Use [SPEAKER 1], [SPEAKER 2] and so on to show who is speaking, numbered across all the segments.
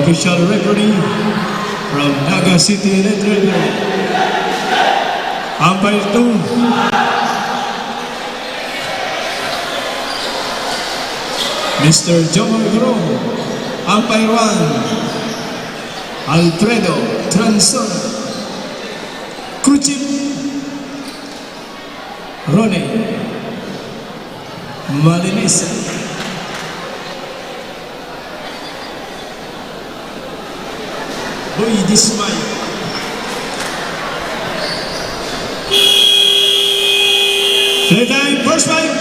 [SPEAKER 1] official referee from Naga City Electric. Umpire 2. Mr. Jomar Grom. Umpire 1. Alfredo Transon. Kuchip Rone Malinesa. Boy Dismay. Playtime, first five.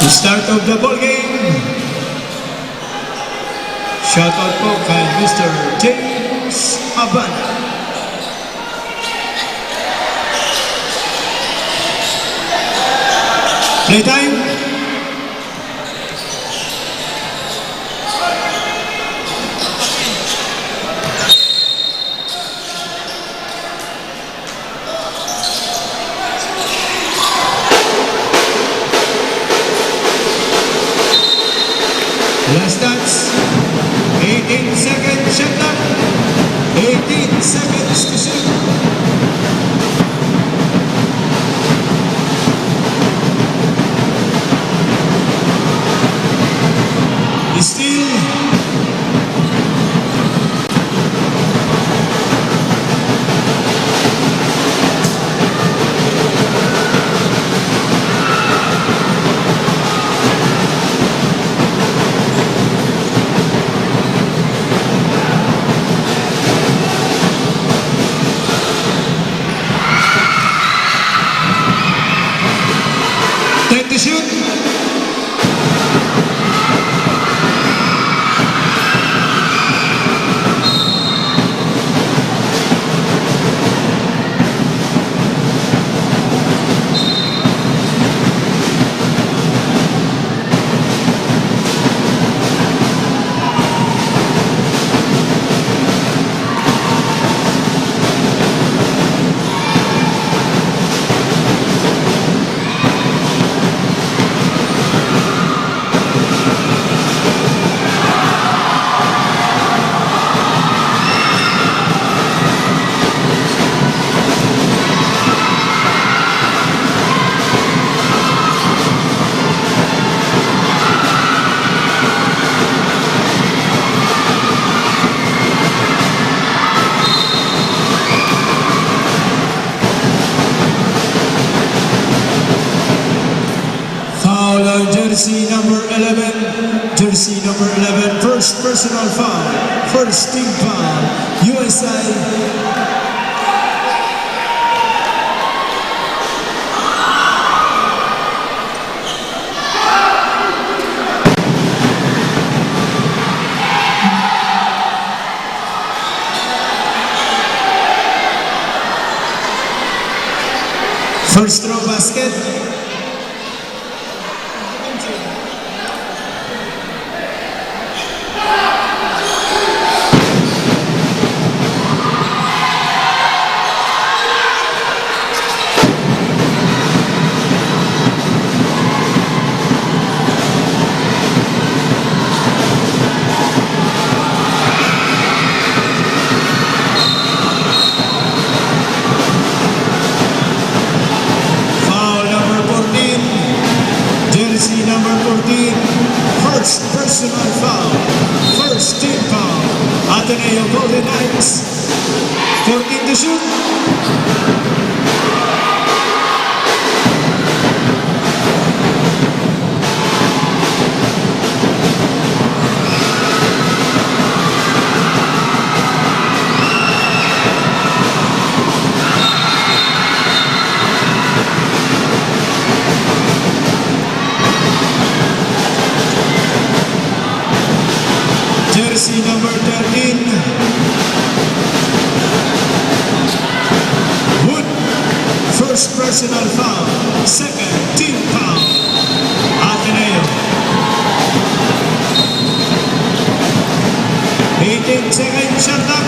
[SPEAKER 1] The start of the ball game. Shout out po kay Mr. James Abana. Playtime. Last dance, 18 seconds shot clock, 18 seconds to shoot. Still, to shoot. Jersey number 11, jersey number 11, first personal foul, first team foul, USA. First throw basket. First personal foul, first team foul, Ateneo Golden Knights, 14 to shoot. Jersey number 13, first personal foul. Second team foul. Ateneo. 18-second shot clock.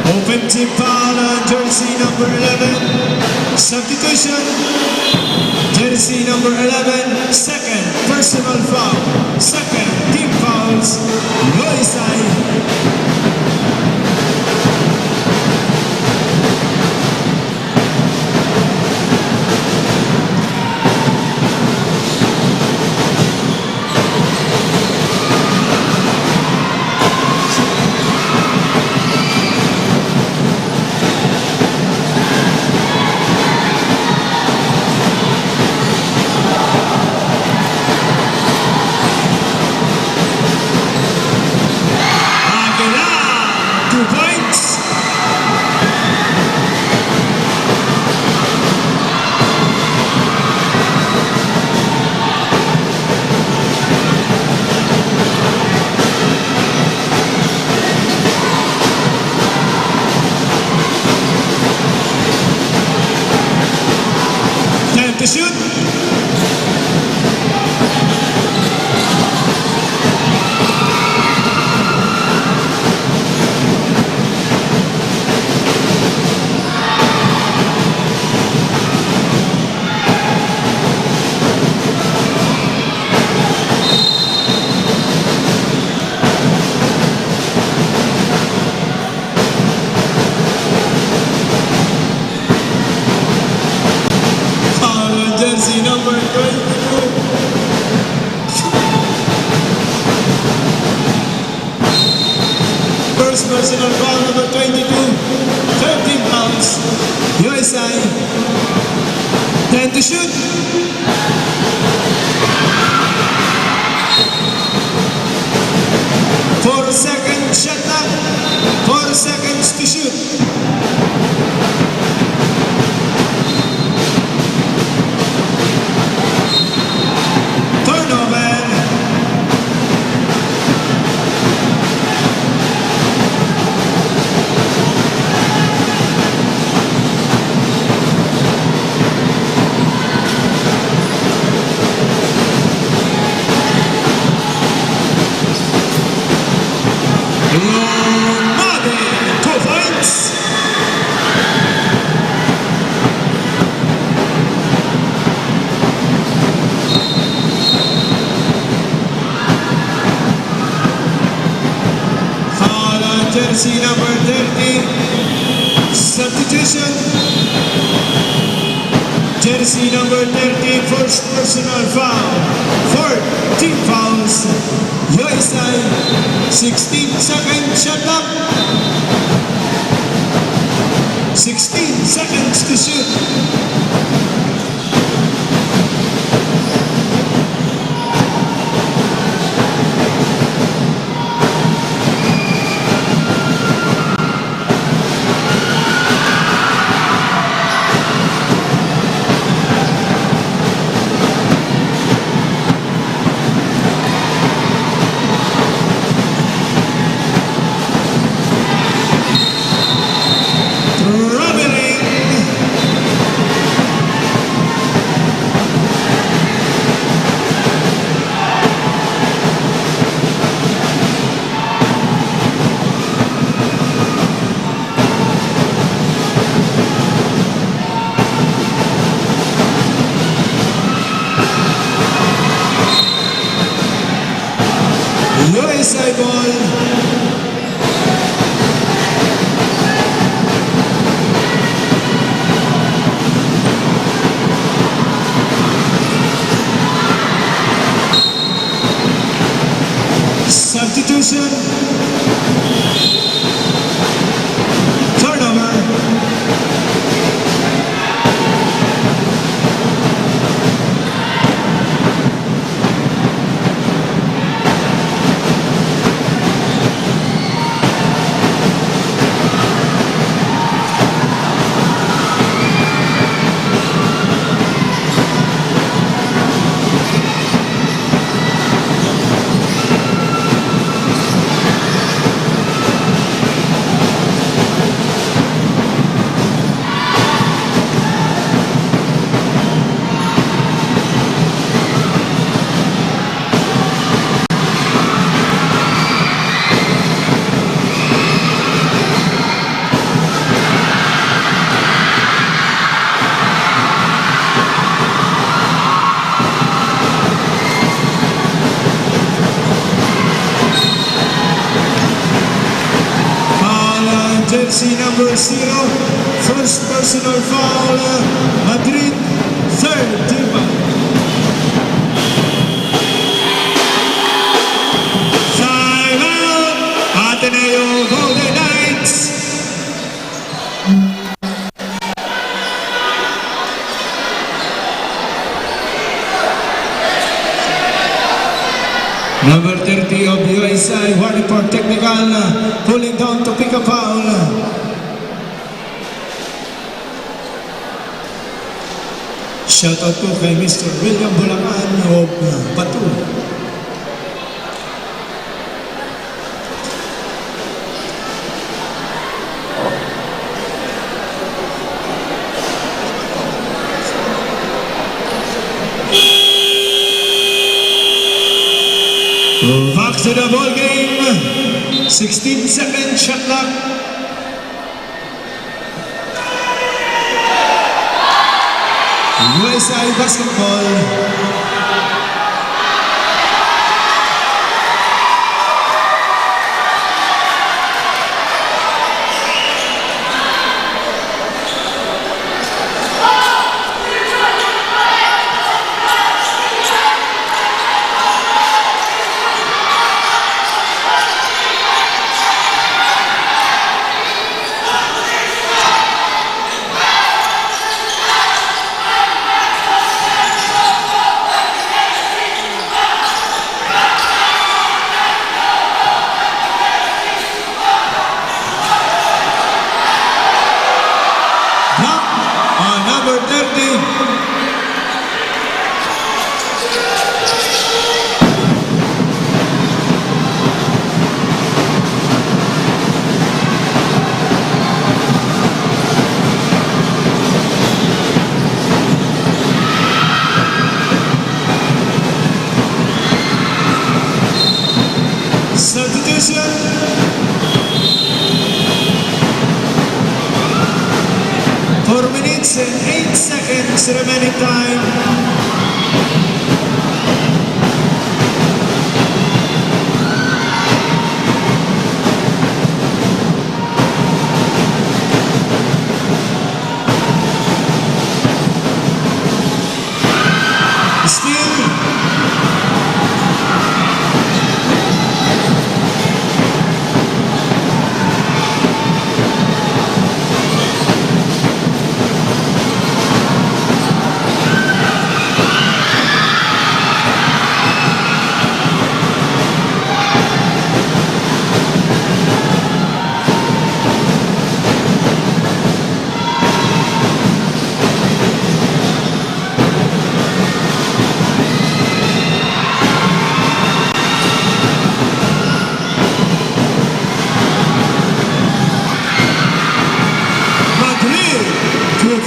[SPEAKER 1] Offensive foul on jersey number 11. Substitution. Jersey number 11. Second personal foul. Second team fouls. Loisay. To shoot. Jersey number 22. First personal foul number 22. 13 fouls. USA. 10 to shoot. Four-second shot clock. 4 seconds to shoot. Jersey number 30. Substitution. Jersey number 30. First personal foul. 4 team fouls. USA. 16-second shot clock. 16 seconds to shoot. USA ball. Substitution. Turnover. jersey number 0, first personal foul, Madrid, third team foul. Time out, Ateneo Golden Knights. Number 30 of USI, warning for technical, pulling down to pick a foul. Shout out po kay Mr. William Bulacan of Batu. Back to the ball game. 16-second shot clock. USI basketball. Number 30. Substitution. 4 minutes and 8 seconds remaining time. Still.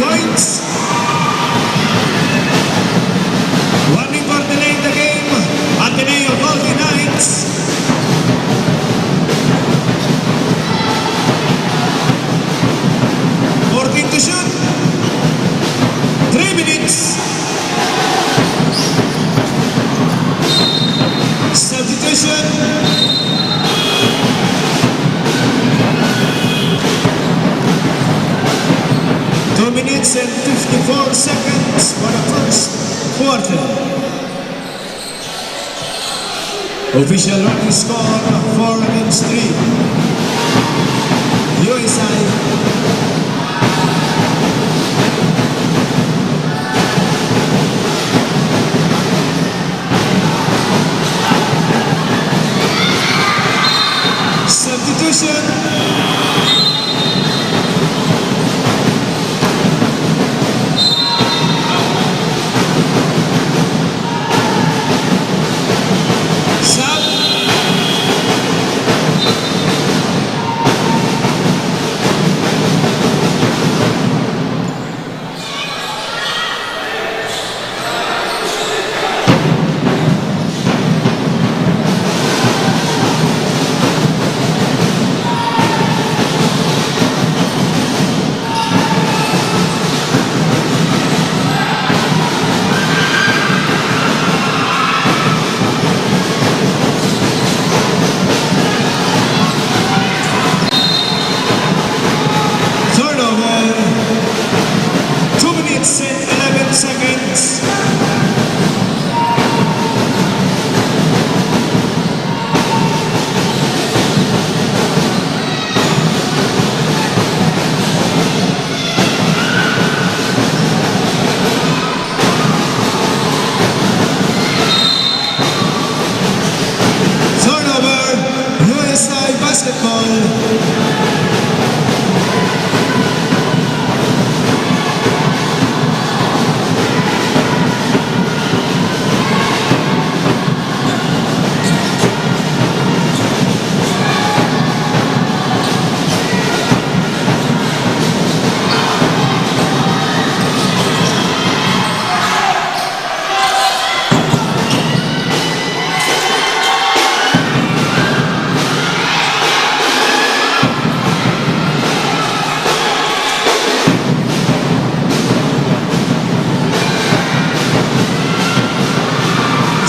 [SPEAKER 1] Points. Warning for delay in the game. Ateneo Golden Knights. To shoot. 3 minutes. Substitution. Minutes and 54 seconds for the first quarter. Official running score 4-3. USI. Substitution. seconds. Turnover, USA Basketball.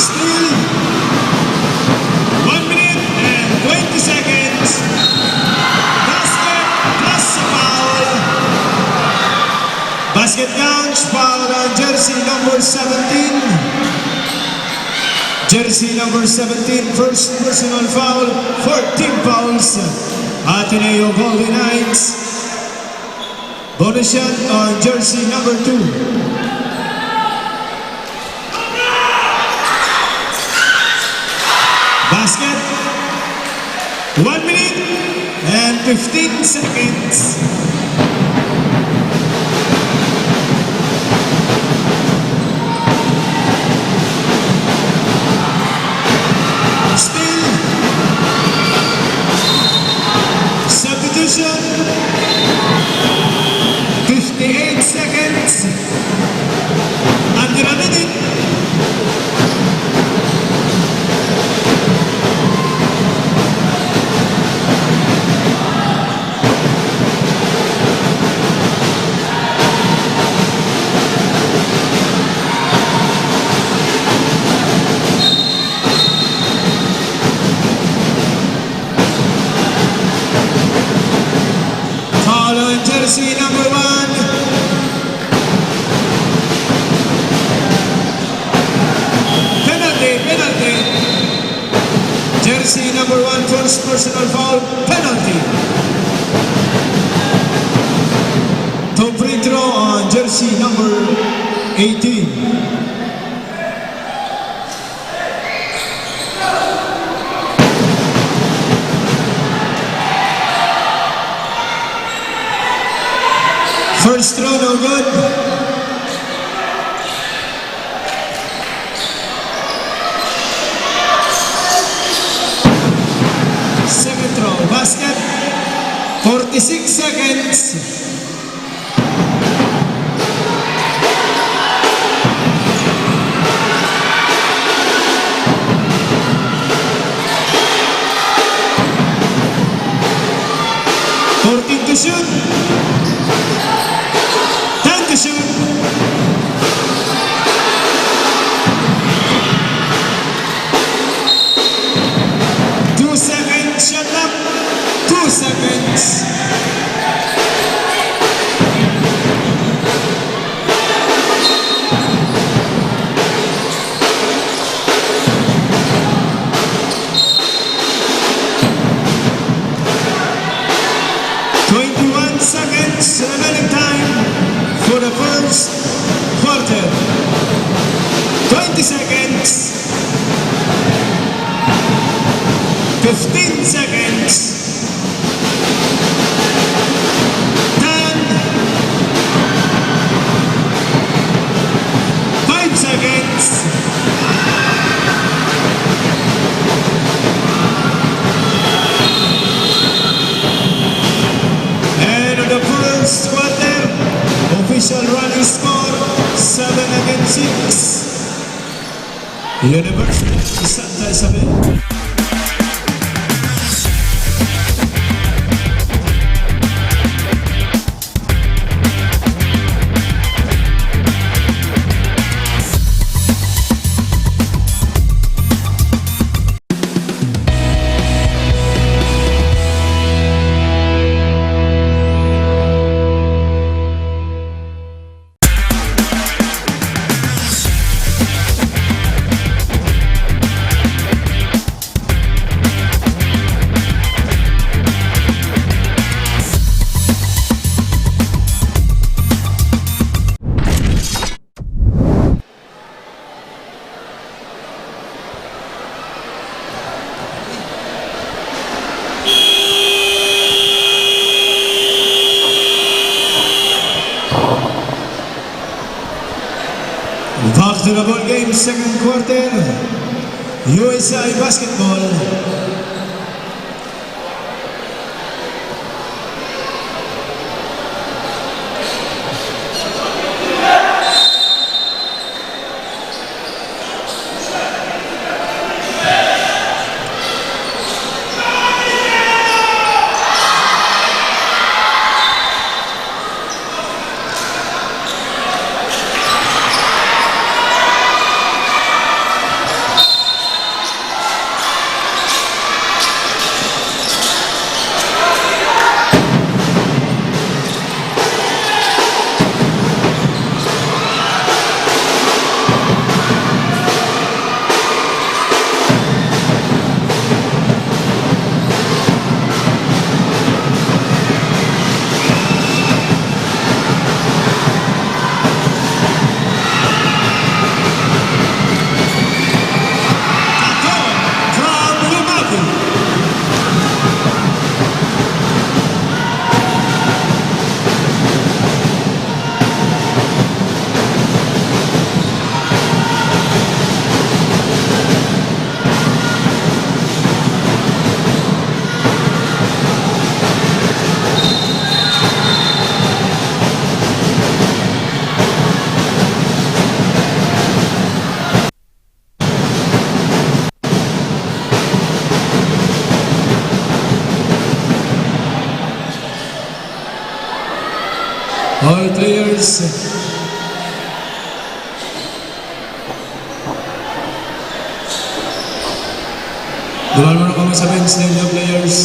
[SPEAKER 1] Still 1 minute and 20 seconds. Basket plus a foul. Basket counts, foul on jersey number 17. Jersey number 17, first personal foul, 14 fouls. Ateneo Golden Knights. Bonus shot on jersey number 2. Basket, 1 minute and 15 seconds. Still, substitution, 58 seconds, under a minute. Foul on jersey number 1. Penalty. Jersey number 1, first personal foul, penalty. Top free throw on jersey number 18. First throw, no good. Second throw, basket. 46 seconds. To shoot. Time to shoot. Two seconds, shut up. 2 seconds. Seconds remaining time for the first quarter. 20 seconds. 15 seconds. 10. 5 seconds. The first quarter, official running score 7-6. University of Santa Isabel. Back to the ball game, second quarter. USI Basketball. All players dumaan mo na kami sa bench ng mga players.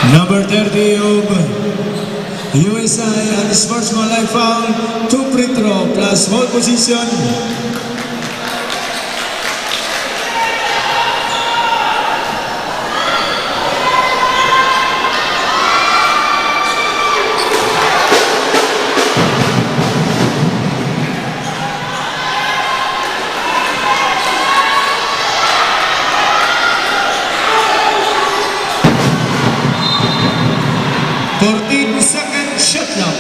[SPEAKER 1] Number 30 of USI and sportsmanlike foul, 2 free throw plus ball position. Second shot clock.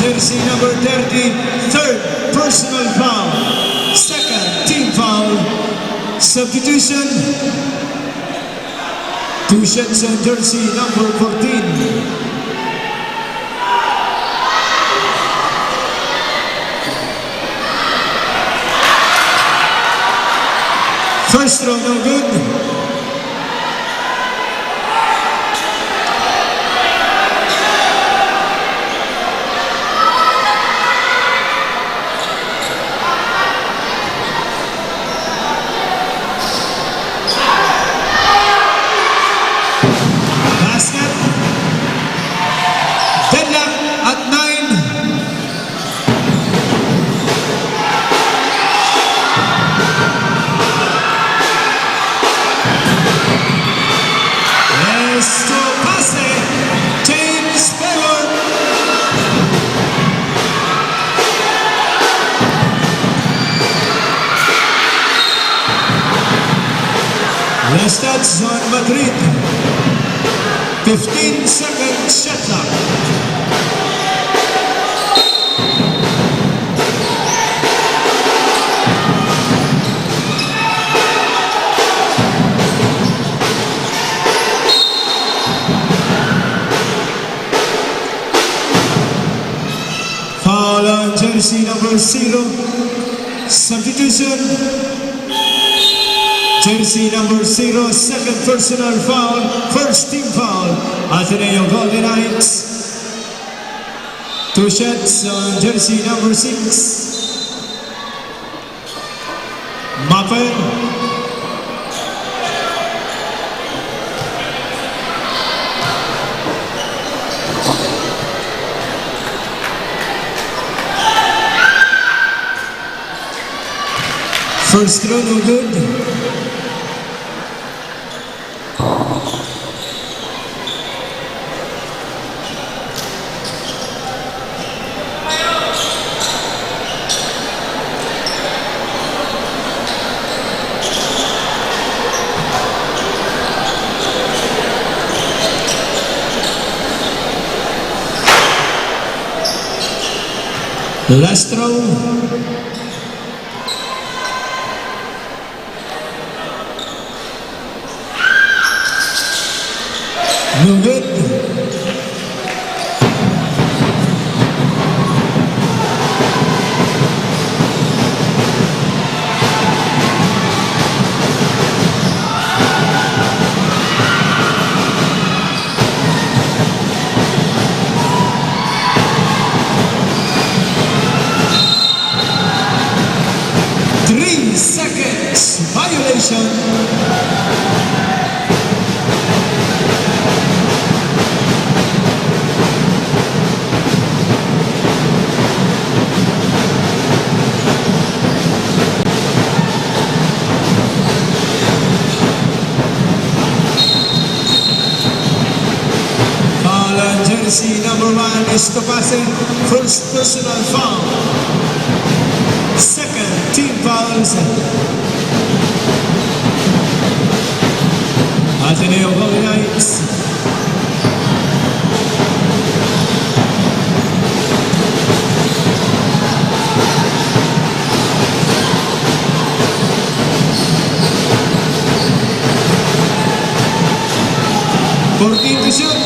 [SPEAKER 1] Jersey number 30, third personal foul, second team foul, substitution, 2 shots on jersey number 14. First throw, no good. Basket. Deadlock at 9. Estopase, James Favor. Last touch on Madrid. 15-second shot clock. Foul on jersey number 0. Substitution. Jersey number 0, second personal foul, first team foul, Ateneo Golden Knights. 2 shots on jersey number 6. Mappen. First throw, no good. Last throw. No good. Violation. Foul on jersey number 1 Estopase, first personal foul. Second team fouls. Ateneo Golden Knights. To shoot.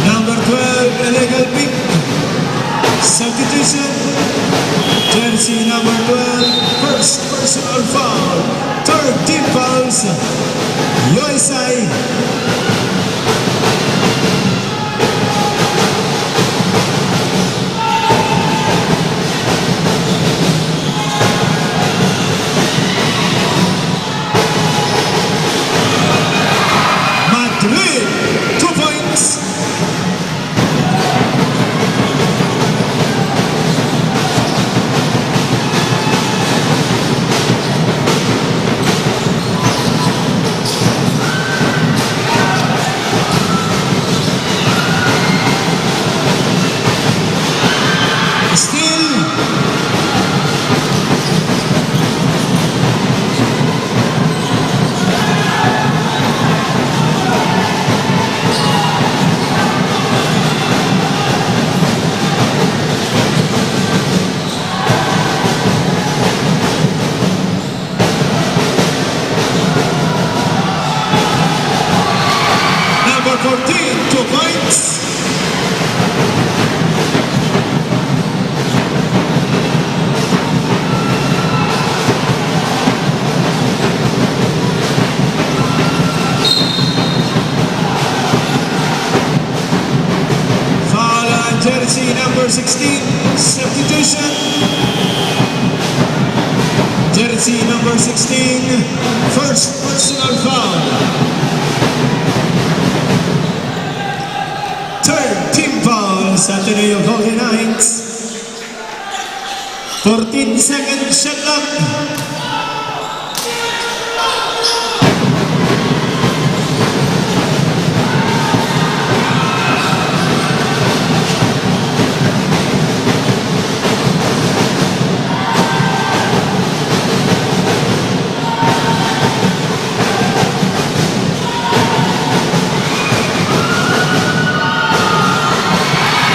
[SPEAKER 1] Number 12, illegal pick. Substitution. Jersey number 12, first personal foul. Third team fouls. USA. Madrid, 2 points. Number 14, 2 points. 16, substitution. Jersey number 16, first personal foul. Third team foul sa Ateneo Golden Knights. 14-second shot clock.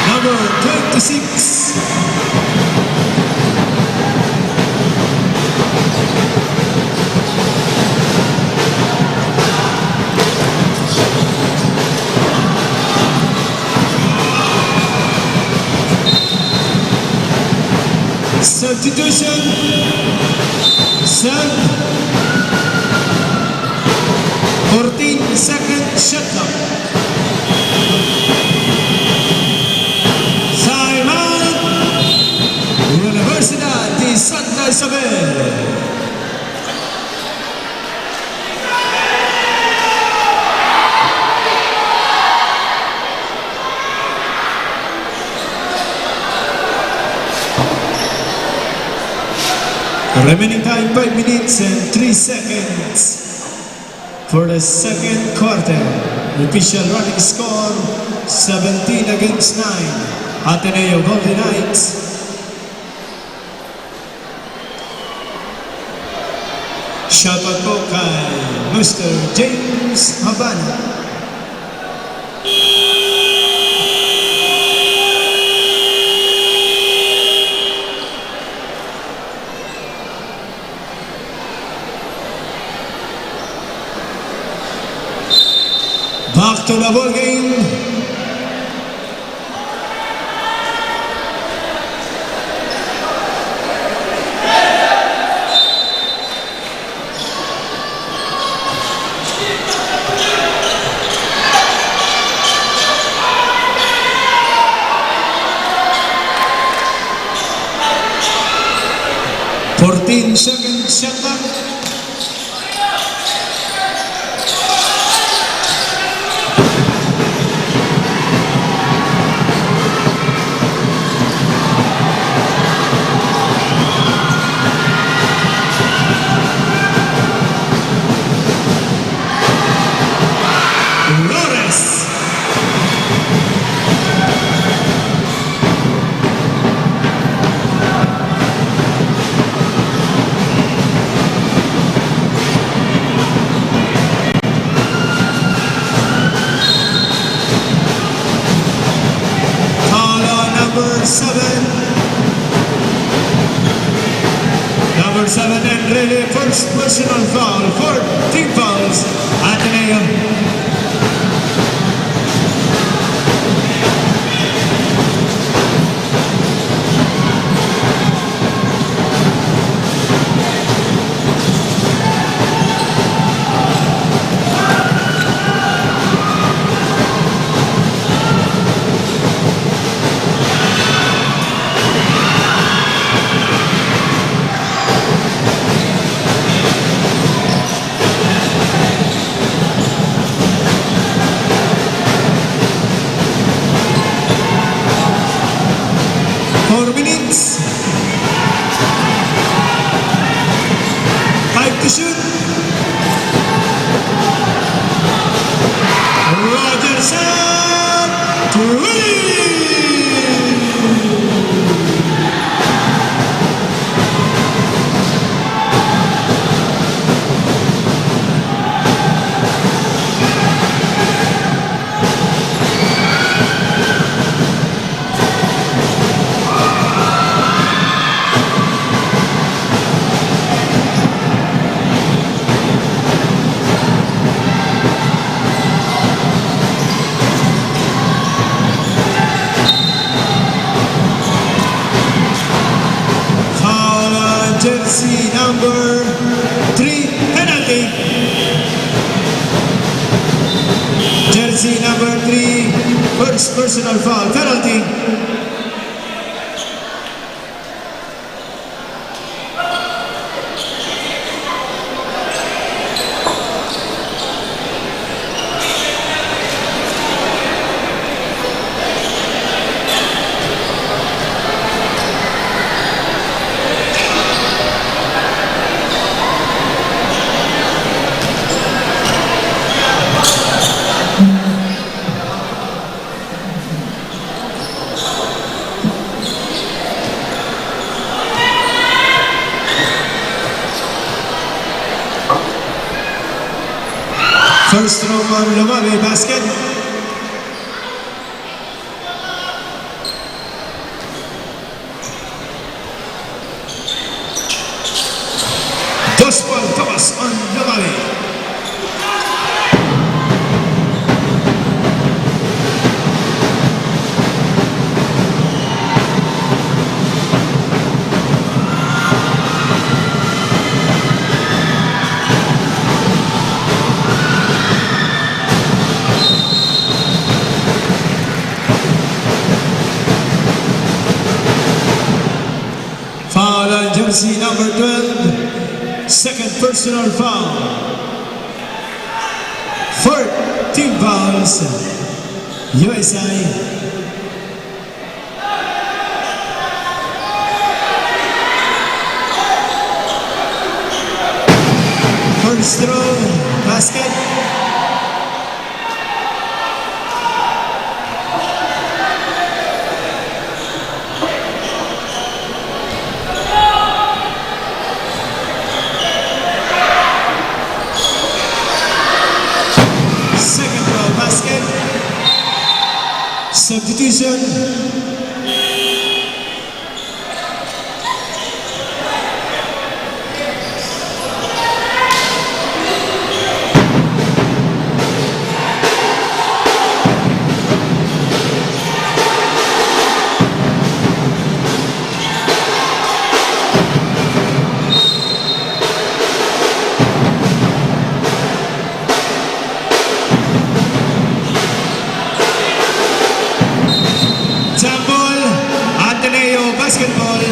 [SPEAKER 1] Number 26. Substitution. Sub. 14-second shot clock. Timeout. Universidad de Santa Isabel. Remaining time 5 minutes and 3 seconds for the second quarter. Official running score 17 against 9. Ateneo Golden Knights. Shoutout po kay Mr. James Habana. Back to the ball game. Second shot clock. Number 7 and really first personal foul for team fouls. Ateneo. Jersey number 3, penalty. Jersey number 3, first personal foul, penalty. for Lumabe basket. Joshua Thomas on Lumabe. Foul on jersey number 12, second personal foul. 14 fouls, USA. First throw, basket. Second row basket. Substitution. Jambol, Ateneo basketball.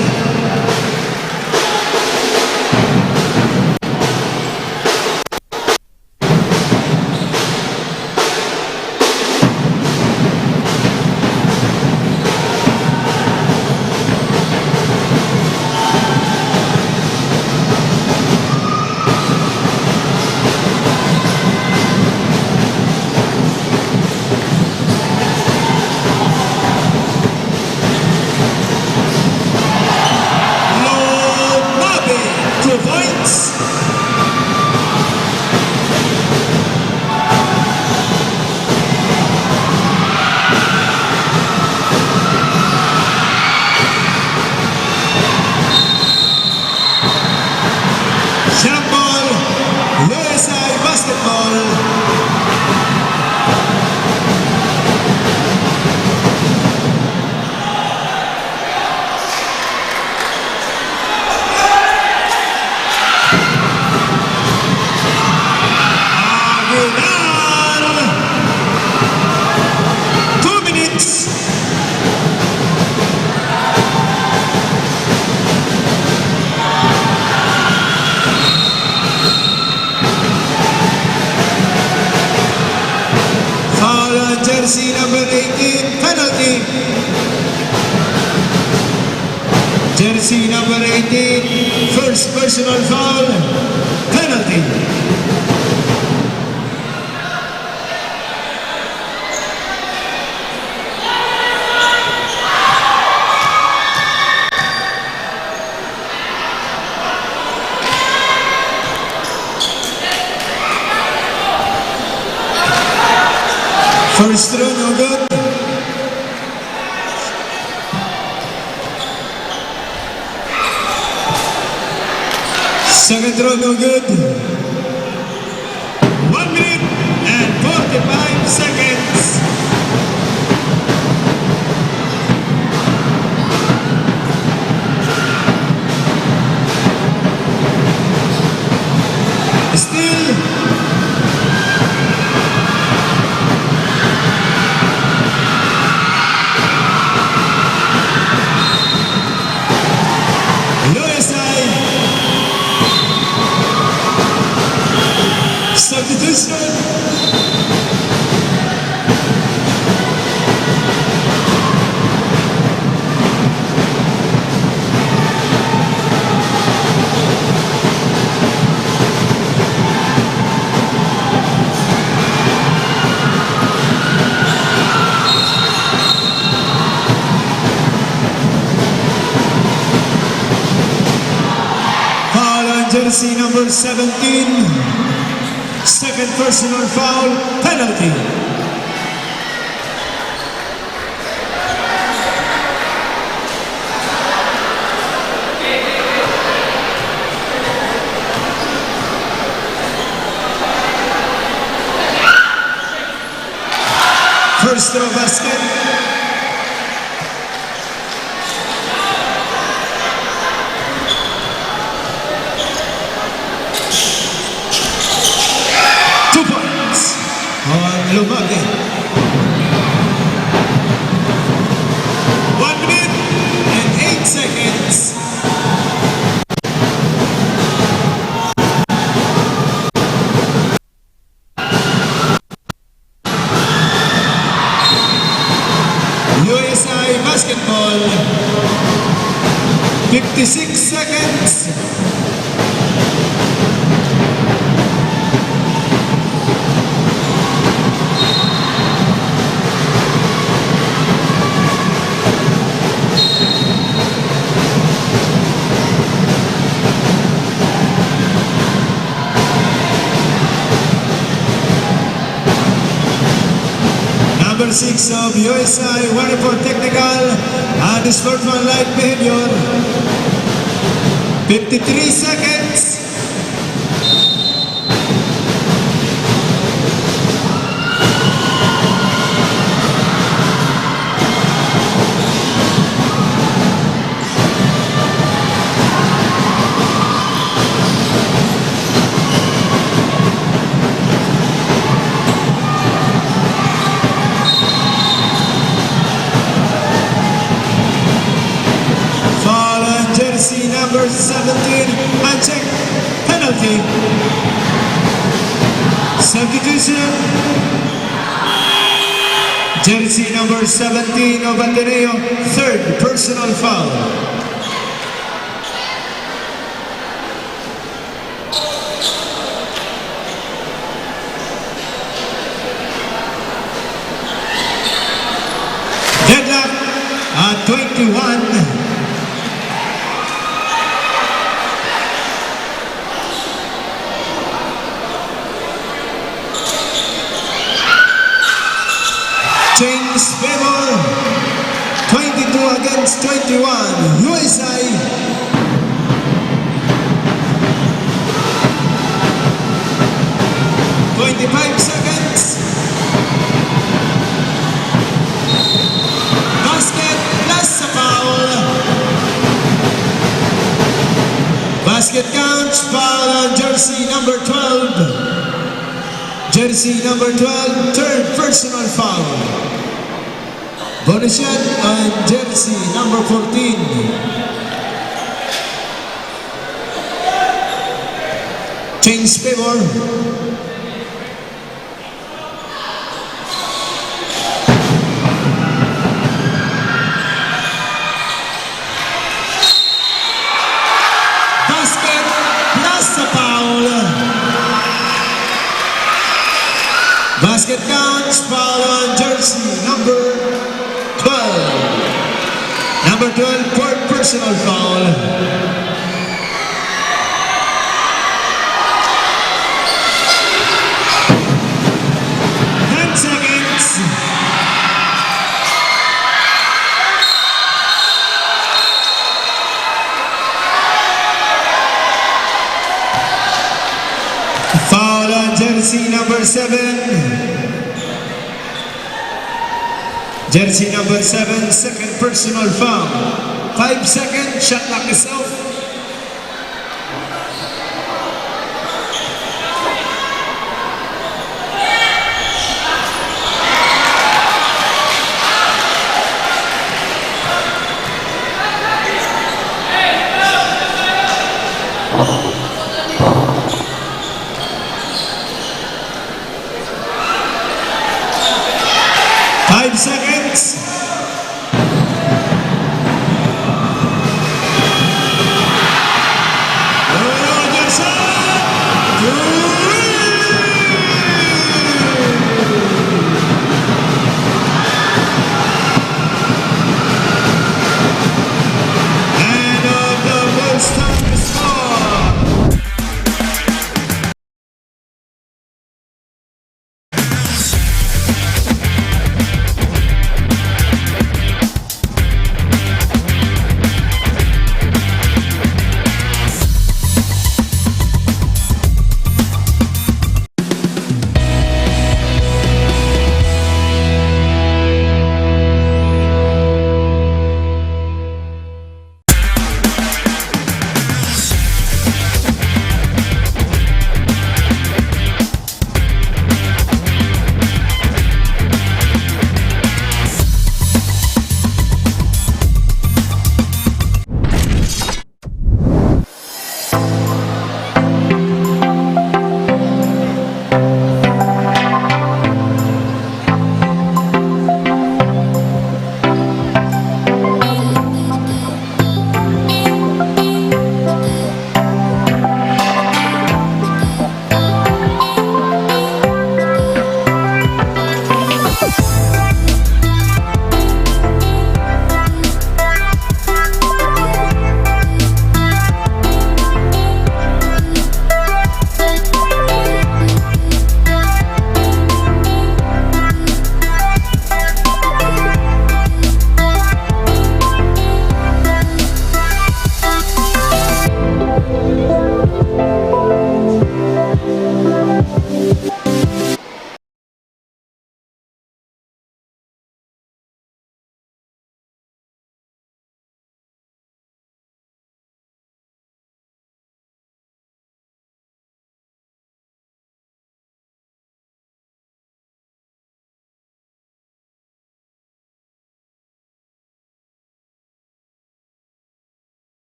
[SPEAKER 1] Lumabe, 2 points. Jambol, USA basketball. Aguilar, 2 minutes. Foul on jersey number 18, penalty. Jersey number 18, first personal foul, penalty. First throw, no good. Second throw, no good. 1 minute and 45 seconds. Still. USA. Substitution. Foul on jersey number 17. Second second personal foul, penalty. First throw basket. Lumaki. 1 minute and 8 seconds. USI basketball. 56 seconds. Number 6 of USI, one for technical and sportsmanlike behavior. 53 seconds. Jersey number 17, uncheck, penalty. Substitution. Jersey number 17 of Ateneo, third personal foul. Deadlock at 21. Change favor, 22 against 21, USI. Seconds. Basket plus a foul. Basket counts, foul on jersey number 12. Jersey number 12, third personal foul. Bonus shot on jersey number 14. Change favor. Basket counts, foul on jersey number 12. Number 12, fourth personal foul. Foul on jersey number 7. Jersey number 7, second personal foul. 5 seconds, shot clock is off. Seconds.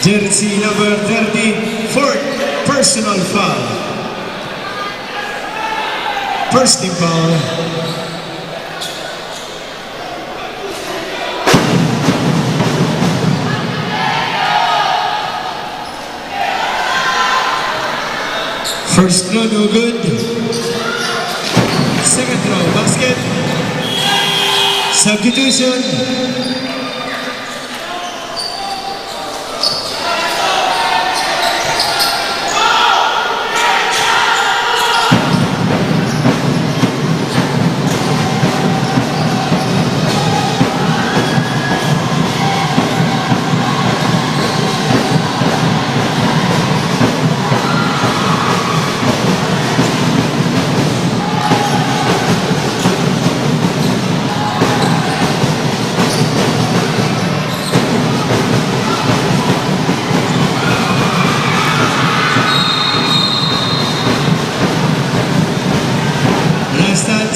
[SPEAKER 1] Jersey number 30, fourth personal foul. First team foul. First throw, no good. Second throw, basket. Substitution.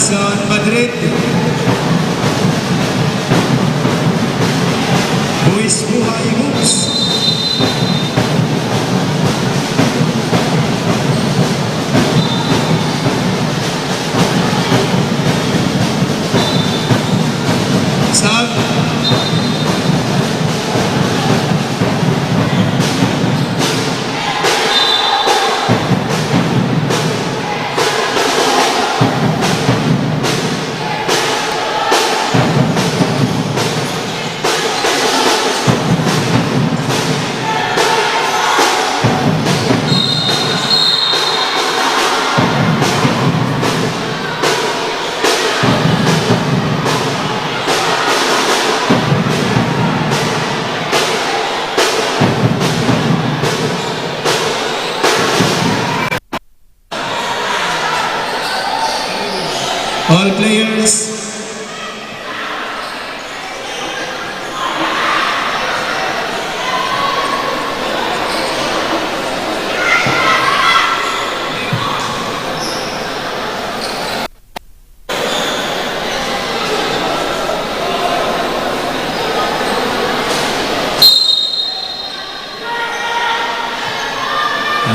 [SPEAKER 1] On Madrid, Luis Buhay Moves. Sab. All players.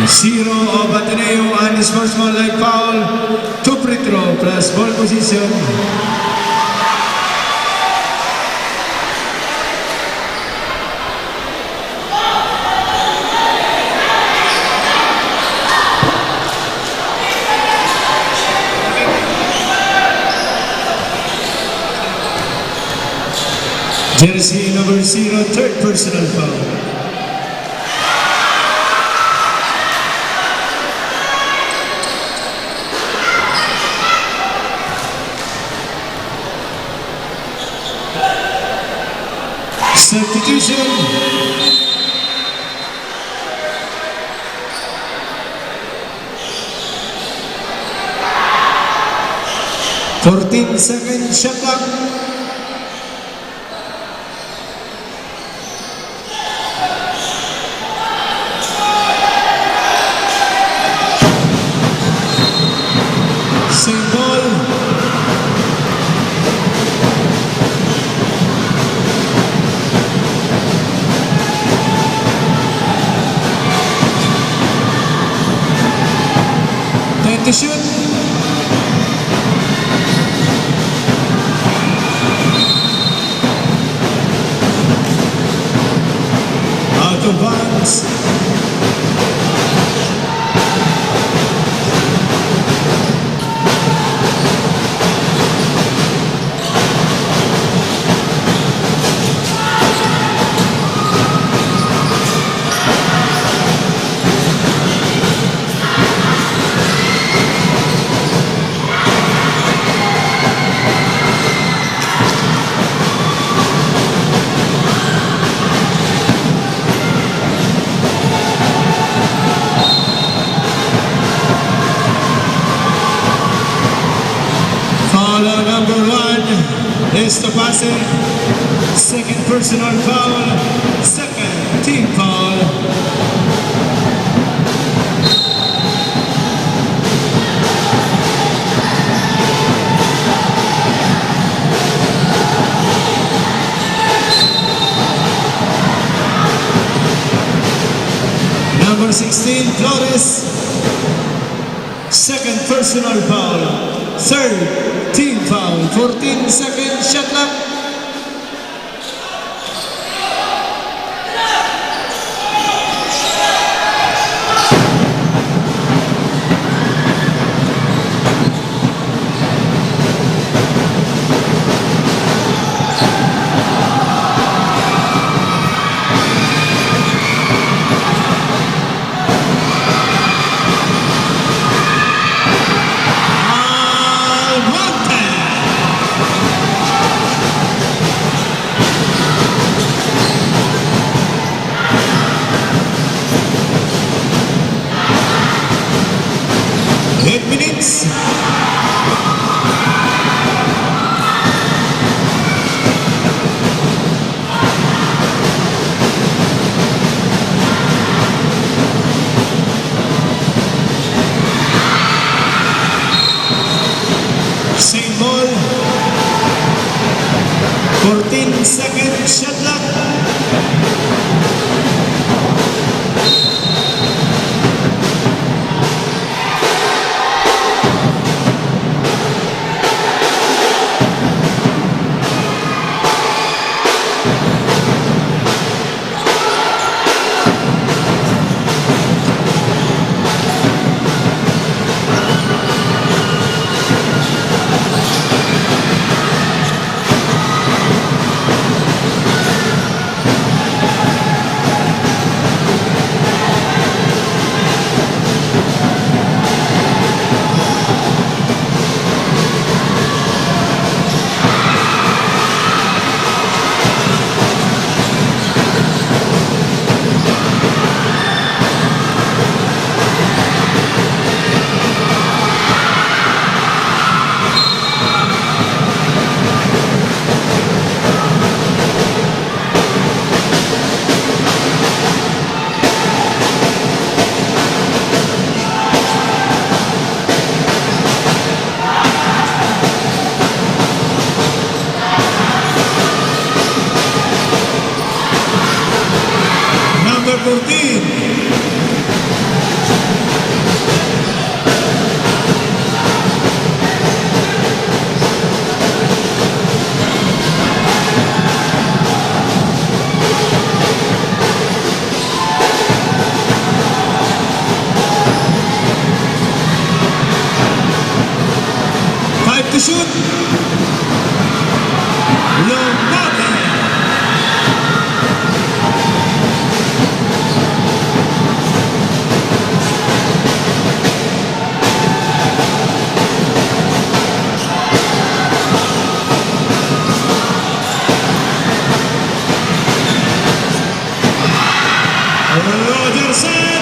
[SPEAKER 1] Zero of Ateneo and his first like foul. 2 free throw plus ball position. Jersey number 0, third personal foul. Substitution. Second shot clock. Same ball. To shoot. Out of bounds. Number 1 is the passer. Second personal foul. Second team foul. 16, Flores. Second personal foul. Third team foul. 14 second shot clock. Same ball. 14 second shot clock. Number 14. Five to shoot. Lombardi. Rogerson,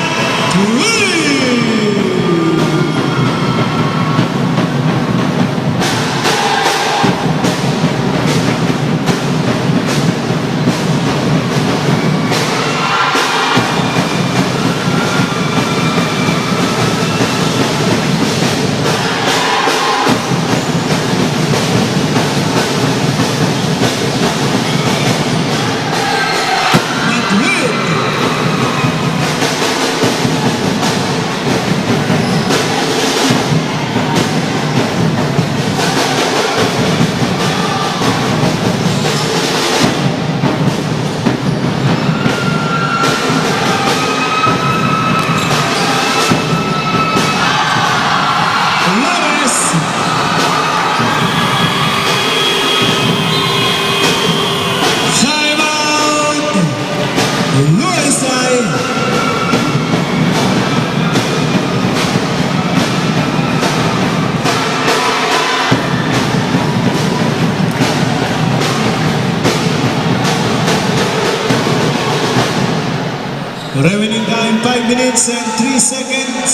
[SPEAKER 1] remaining time 5 minutes and 3 seconds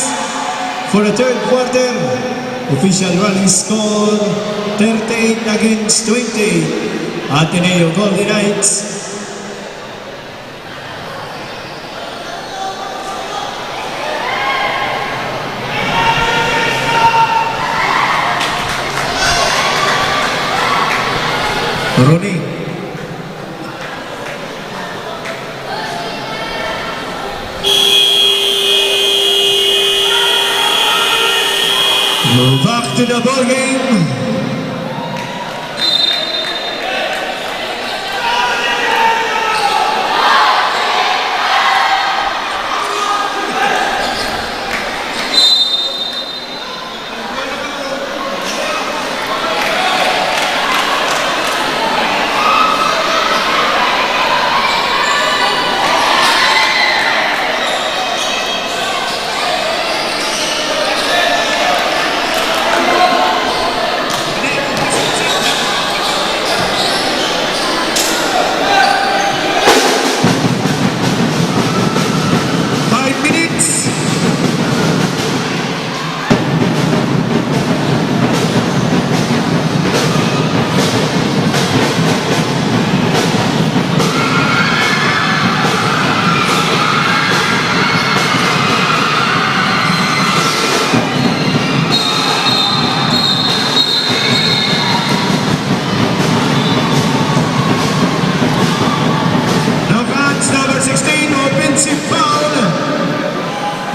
[SPEAKER 1] for the third quarter. Official running score 38 against 20. Ateneo Golden Knights. Ronnie. Back to the ball game.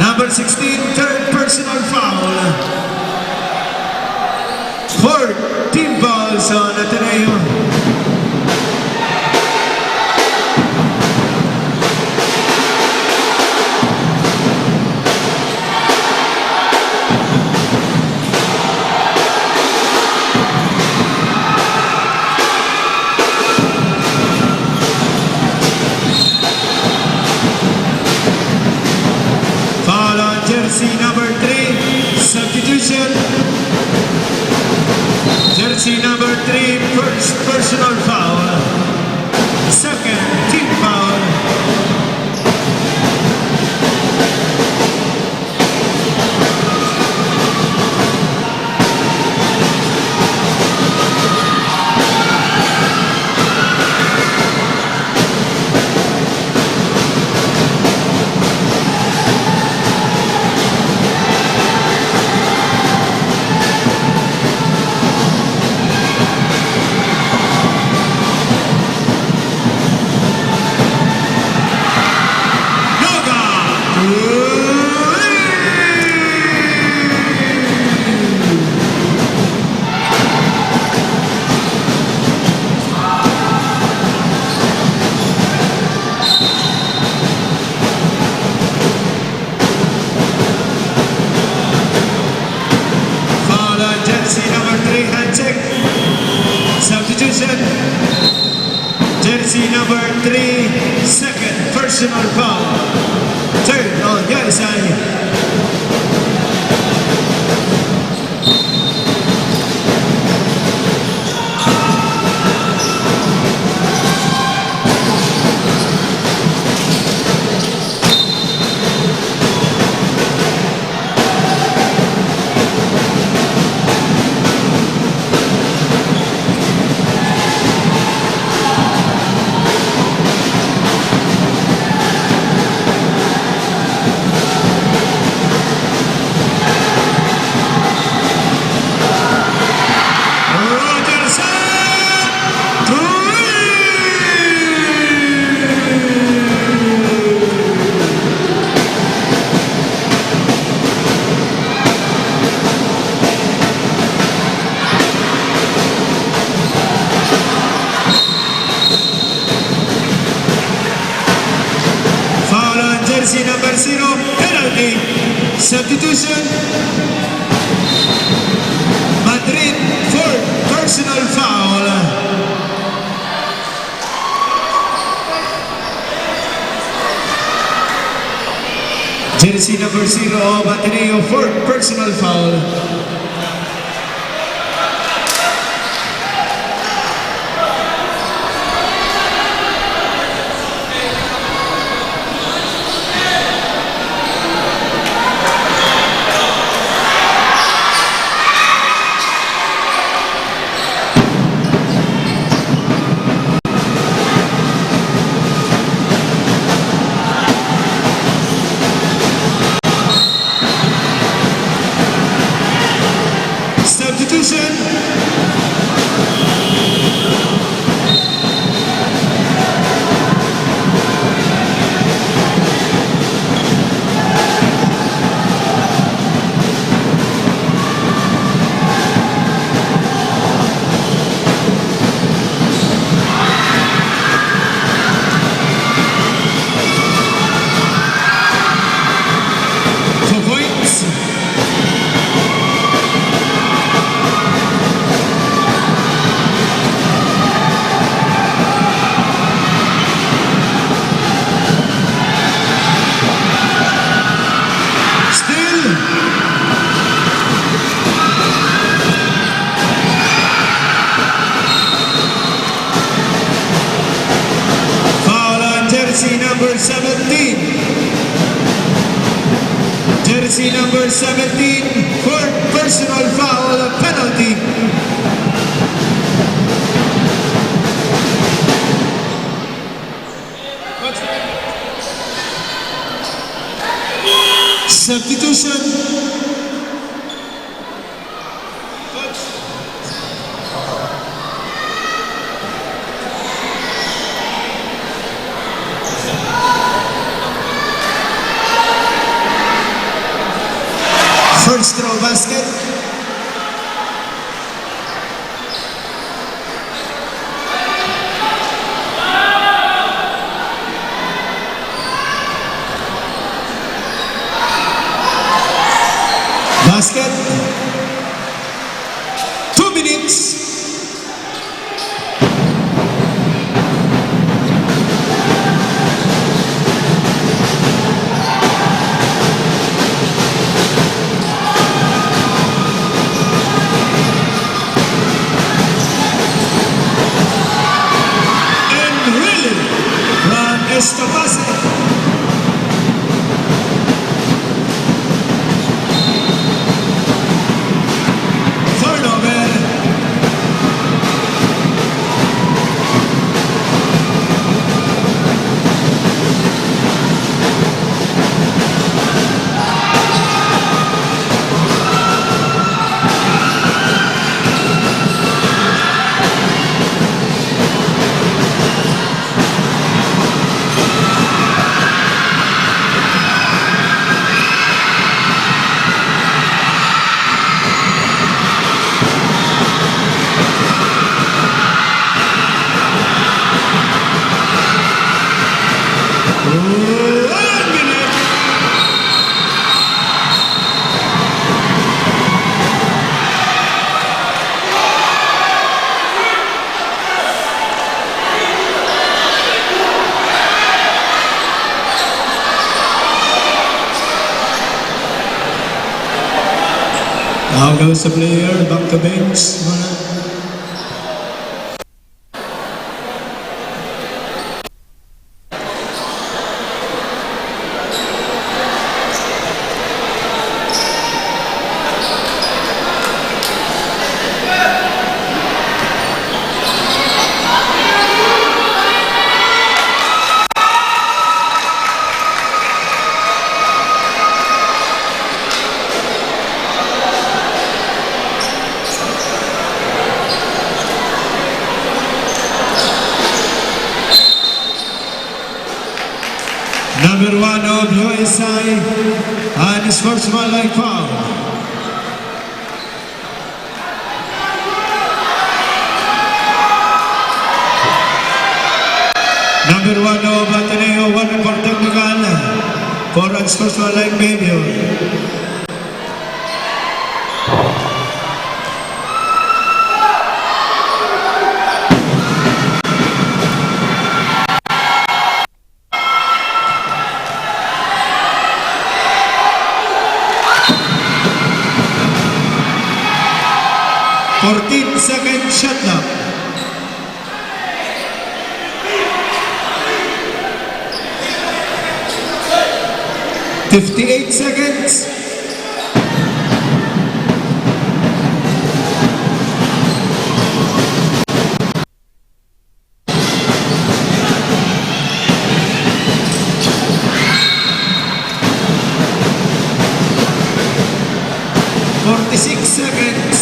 [SPEAKER 1] Number 16, third personal foul. 14 fouls on Ateneo. Jersey number 3, substitution. Jersey number 3, first personal foul. Second, team foul. Jersey number 3, hand check. Substitution. Jersey number 3, second personal foul. Turn on your side. Jersey number 0, penalty. Substitution. Madrid, fourth personal foul. Jersey number 0, Ateneo, fourth personal foul. number 17 for personal foul penalty. Substitution. First throw basket. Basket. 2 minutes. Estopase. Turnover. Now goes the player back to bench. Number 1 of USI and his first like foul. Number 1 of Ateneo, 1 for technical for his first like behavior. Second shot clock. $58 seconds. $46 seconds.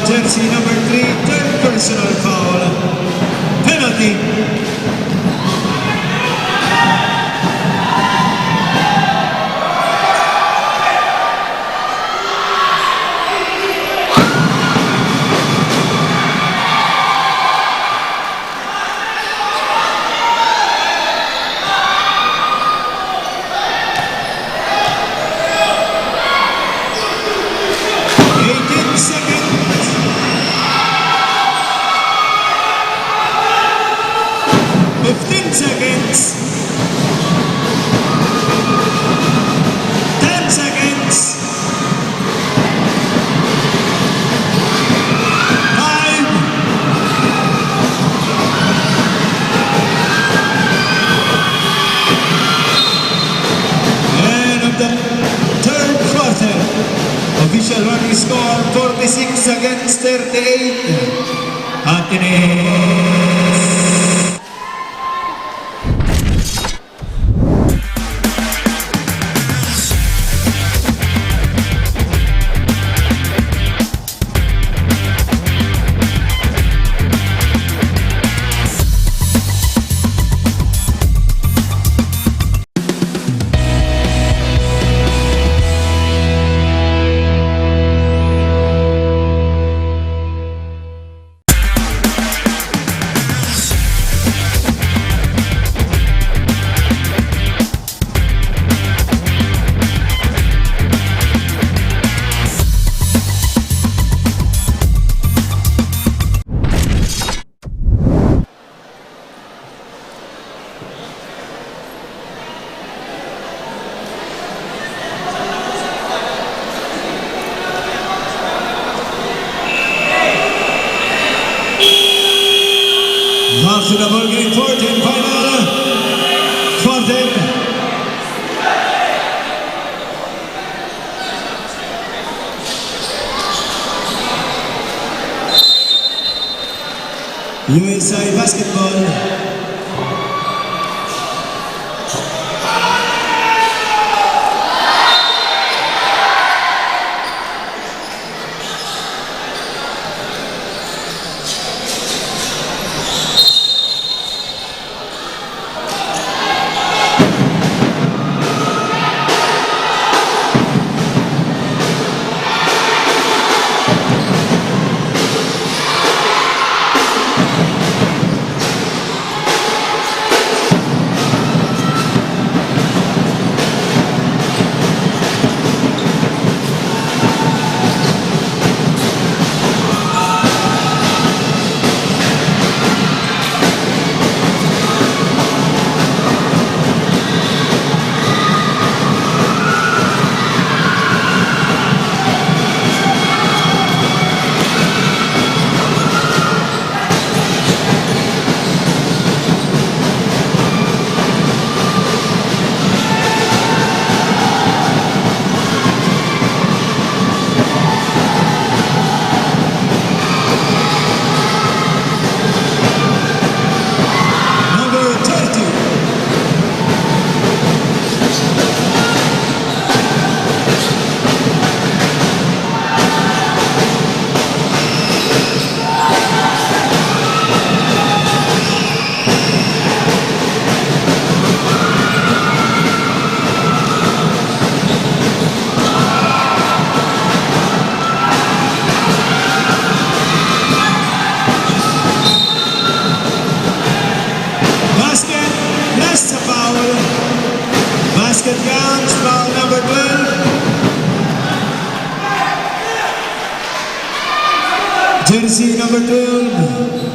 [SPEAKER 1] Jersey number 3, third personal foul. Penalty. And the third quarter, official running score 46 against 38. Ateneo. Half to the ball game, 14 final. 14. USA basketball. Basket counts, foul number 12. Jersey number 12.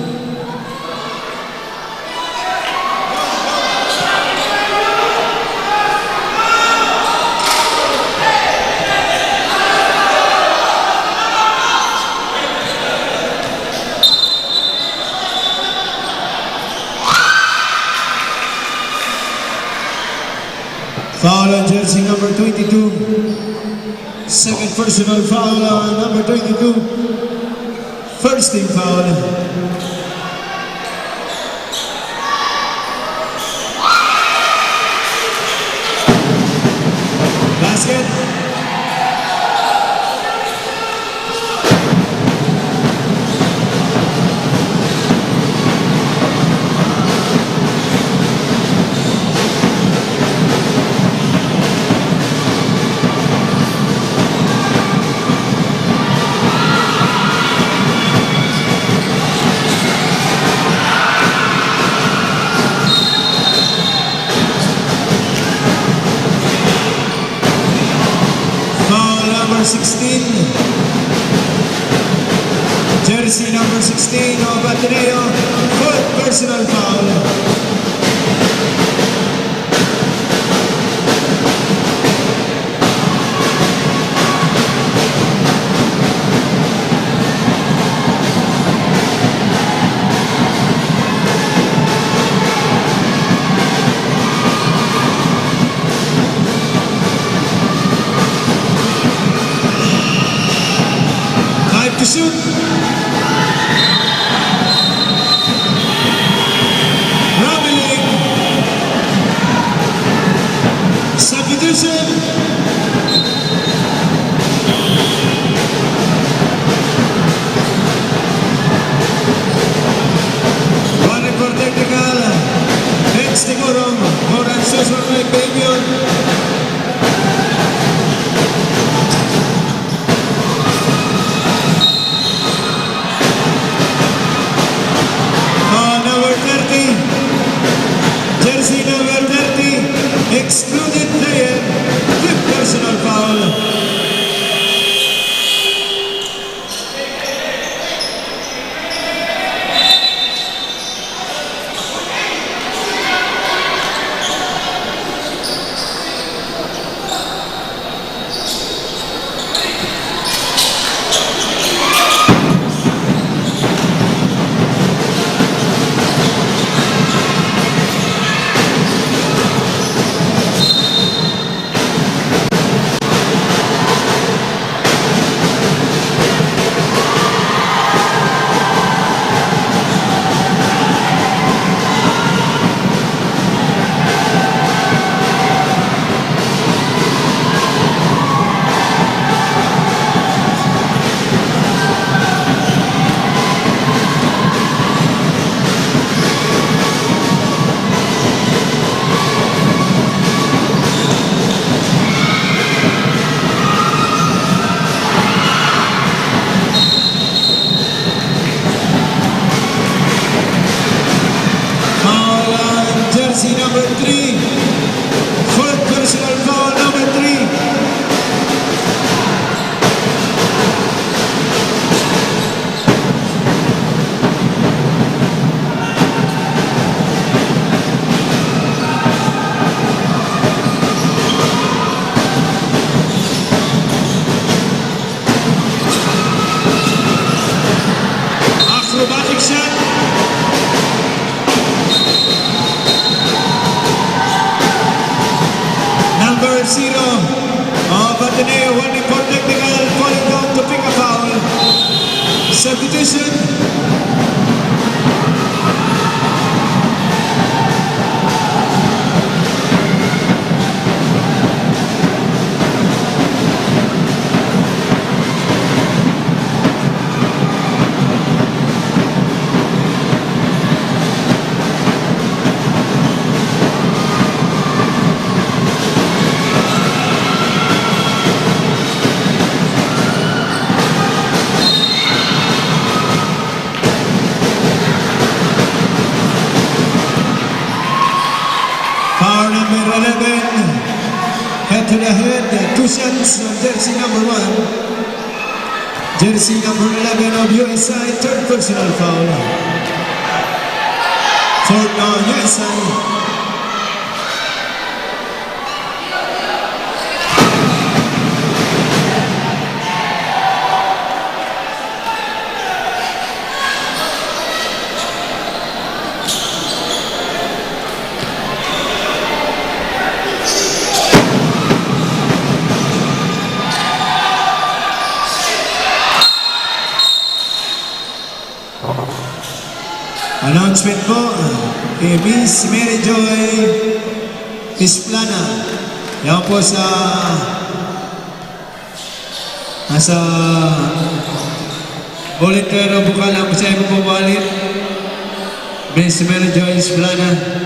[SPEAKER 1] Foul on jersey number 22. Second personal foul on number 22. First team foul. Basket. Number 16, jersey number 16 of Ateneo, fourth personal foul. shoot. Raveling. Substitution. One for technical. Next siguro, Moran Susan Mike Babion. Number 30, jersey number 30, excluded player, with personal foul. Jersey number 3, fourth personal foul number 3. Acrobatic shot. Number 0 of Ateneo, one for technical, falling down to pick a foul. Substitution. Foul number 11, head to the head, 2 shots of jersey number 1. Jersey number 11 of USI, third personal foul. Fourth on USI. Announcement po, Miss Mary Joy Isplana. Yan po sa volunteer o bukal ang siya po pumalit. Miss Mary Joy Isplana.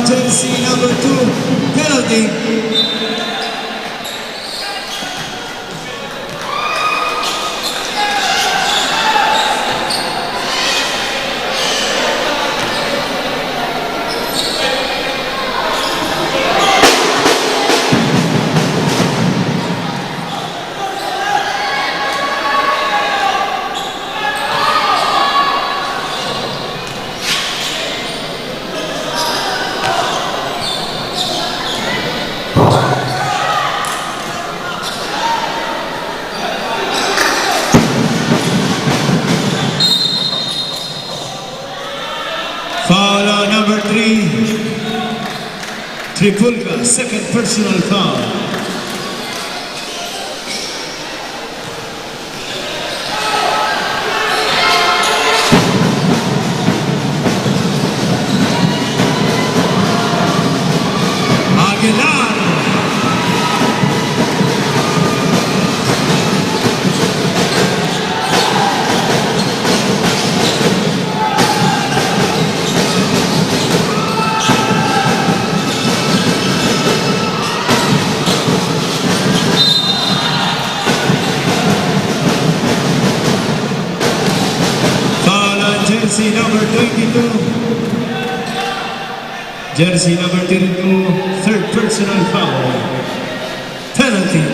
[SPEAKER 1] Jersey number 2, penalty. Tripulga, second personal foul. Aguilar. Jersey number 22. Jersey number 22, third personal foul. Penalty.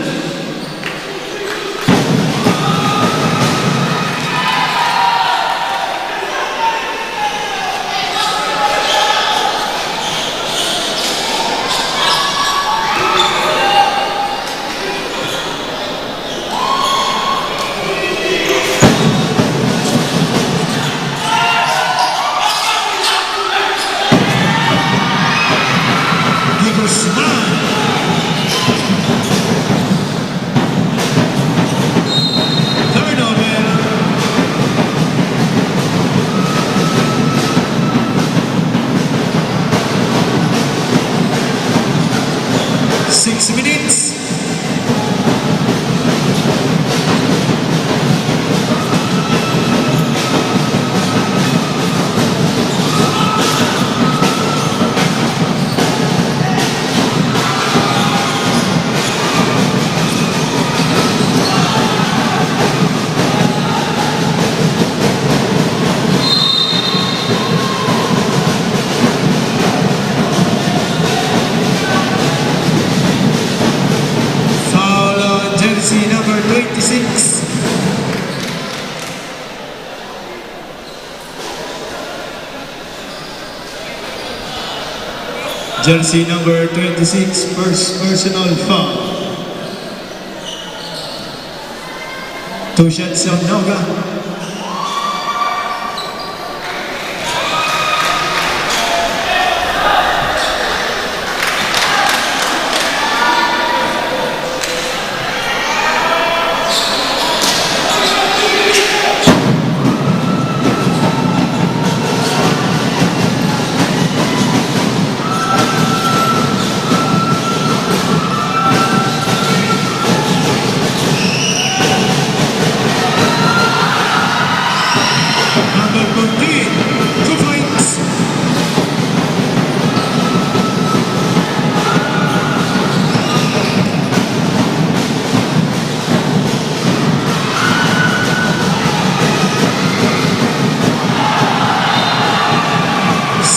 [SPEAKER 1] Jersey number 26. Jersey number 26, first personal foul. 2 shots on Noga.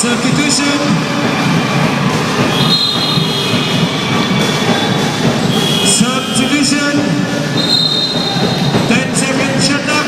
[SPEAKER 1] Substitution. Substitution. 10 seconds shut up.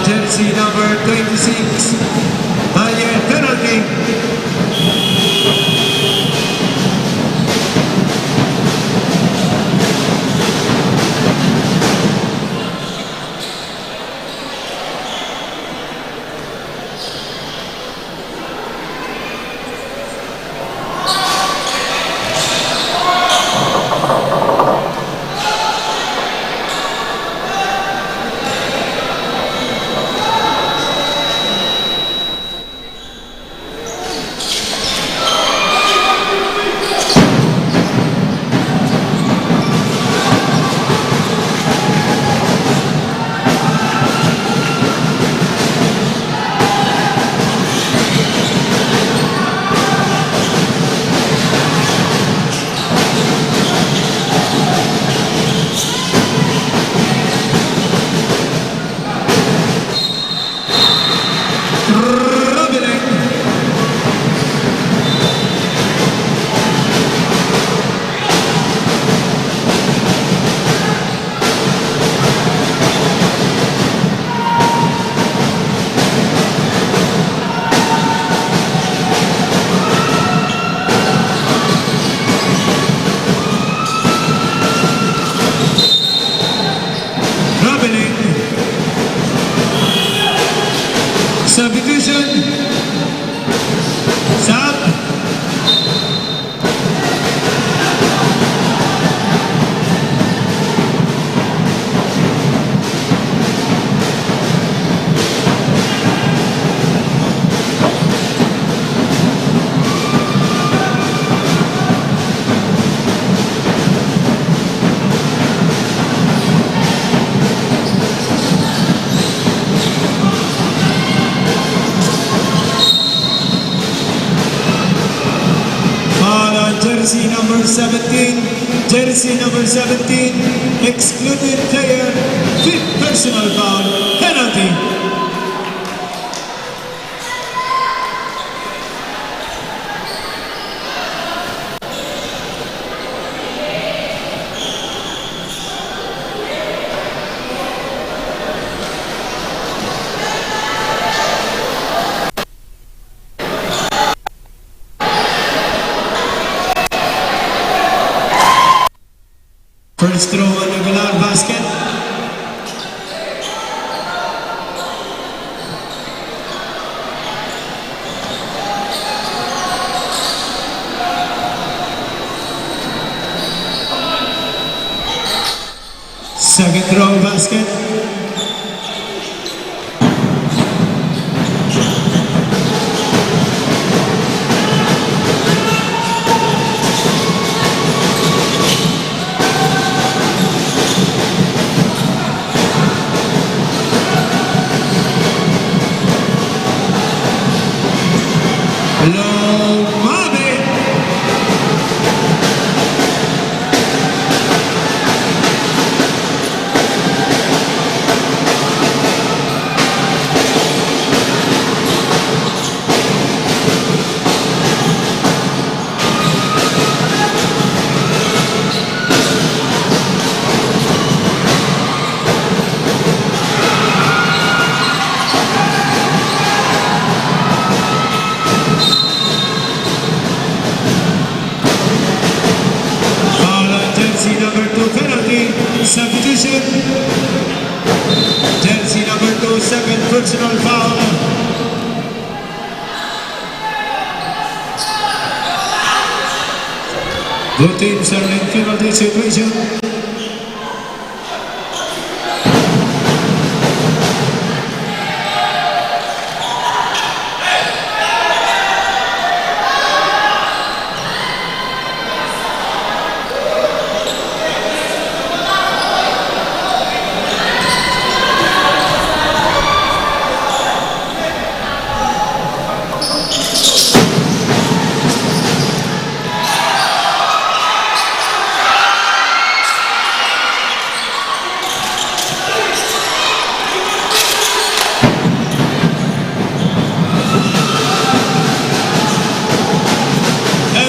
[SPEAKER 1] Jersey number 26, Valle penalty. jersey number 17. Jersey number 17, excluded player, 5th personal foul, penalty. First throw on the Galar basket. Second throw basket. Hello, Mabe. Jersey number 2 penalty, substitution. Jersey number 2, second personal foul. Both teams are in penalty situation.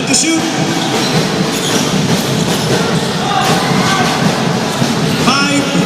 [SPEAKER 1] To shoot. 5.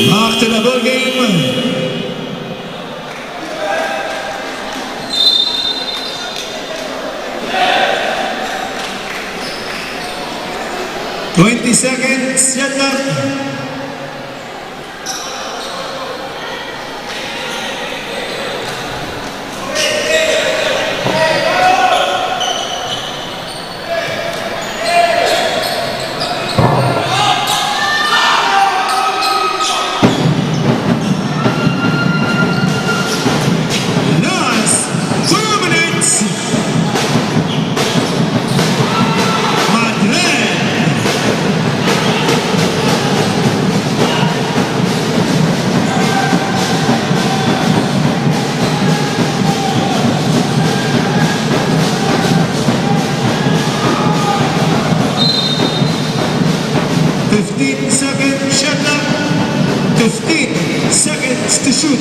[SPEAKER 1] Back to the ball game. 20 seconds, shot clock. Madrid. 15 seconds to shoot.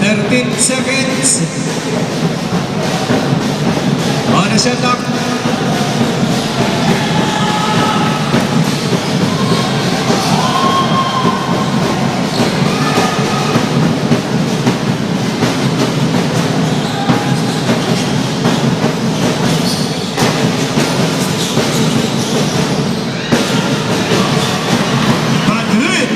[SPEAKER 1] 13 seconds. On a shot clock. Madrid.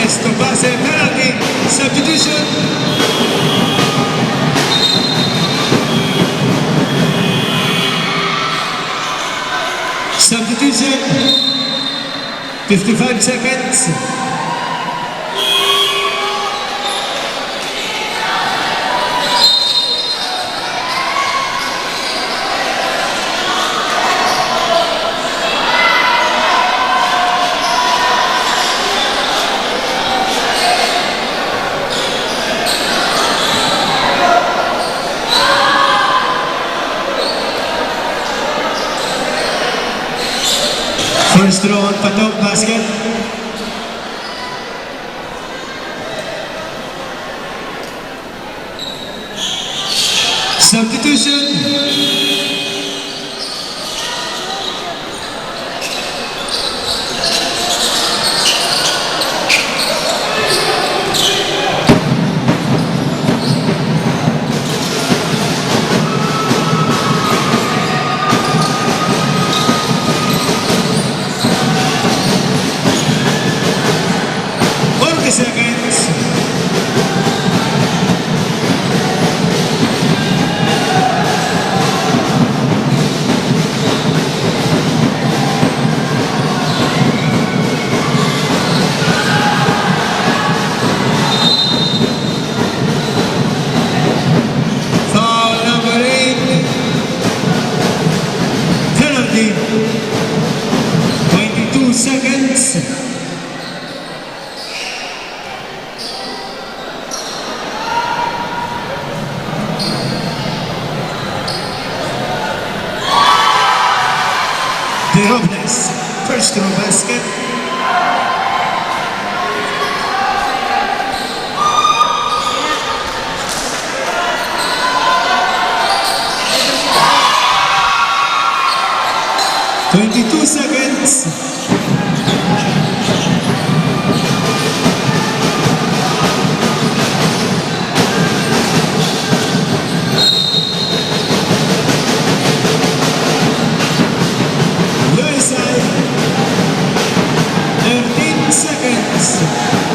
[SPEAKER 1] Esto pase penalty, substitution. Substitution, 55 seconds. First throw on Patok basket. Substitution. Seconds. Foul number 8. Penalty. 22 seconds. De Robles, first throw basket. "22 seconds. Luis side, 13 seconds.